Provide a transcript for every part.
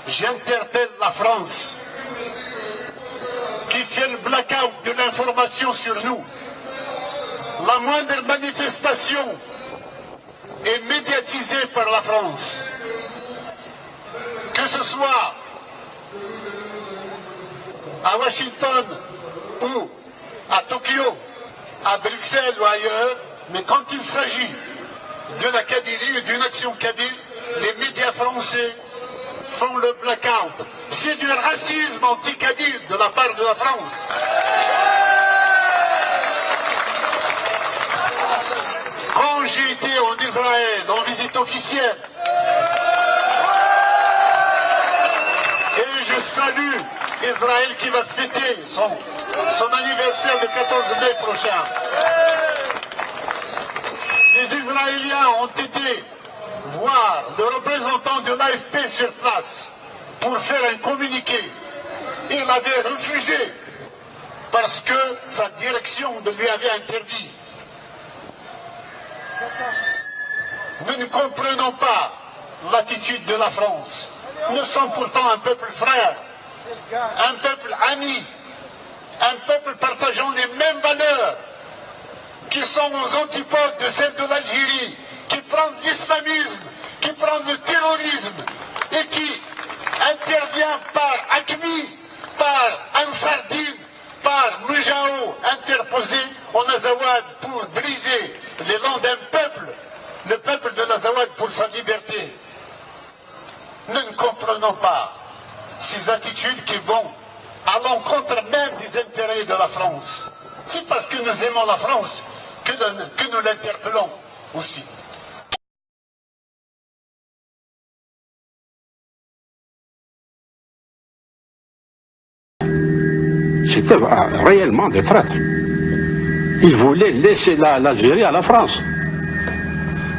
j'interpelle la France qui fait le blackout de l'information sur nous. La moindre manifestation est médiatisée par la France. Que ce soit à Washington ou à Tokyo, à Bruxelles ou ailleurs, mais quand il s'agit de la Kabylie et d'une action kabyle, les médias français font le blackout. C'est du racisme anti-kabyle de la part de la France. Quand j'ai été en Israël en visite officielle, et je salue Israël qui va fêter son anniversaire le 14 mai prochain. Les Israéliens ont été voir le représentant de l'AFP sur place pour faire un communiqué. Il avait refusé parce que sa direction lui avait interdit. Nous ne comprenons pas l'attitude de la France. Nous sommes pourtant un peuple frère, un peuple ami, un peuple partageant les mêmes valeurs qui sont aux antipodes de celles de l'Algérie, qui prend l'islamisme, qui prend le terrorisme et qui intervient par AQMI, par Ansardine, par Mujao interposé en Azawad pour briser l'élan d'un peuple, le peuple de l'Azawad pour sa liberté. Nous ne comprenons pas ces attitudes qui vont à l'encontre même des intérêts de la France. C'est parce que nous aimons la France que nous l'interpellons aussi. C'était réellement des traîtres. Ils voulaient laisser l'Algérie à la France.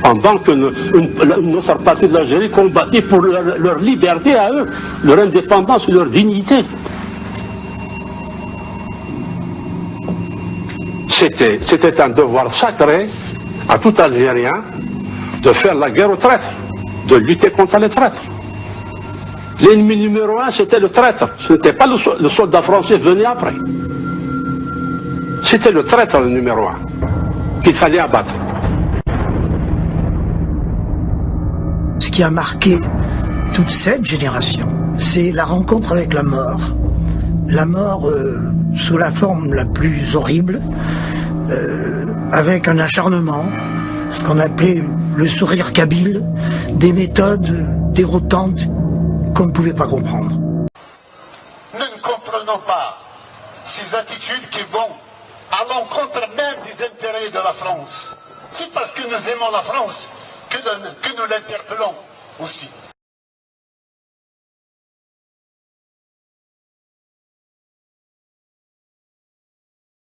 Pendant qu'une autre partie de l'Algérie combattait pour leur liberté à eux, leur indépendance, leur dignité. C'était un devoir sacré à tout Algérien de faire la guerre aux traîtres, de lutter contre les traîtres. L'ennemi numéro un, c'était le traître. Ce n'était pas le soldat français venu après. C'était le traître le numéro un qu'il fallait abattre. Ce qui a marqué toute cette génération, c'est la rencontre avec la mort. La mort sous la forme la plus horrible, avec un acharnement, ce qu'on appelait le sourire kabyle, des méthodes déroutantes qu'on ne pouvait pas comprendre. Nous ne comprenons pas ces attitudes qui vont à l'encontre même des intérêts de la France. C'est parce que nous aimons la France que nous l'interpellons aussi.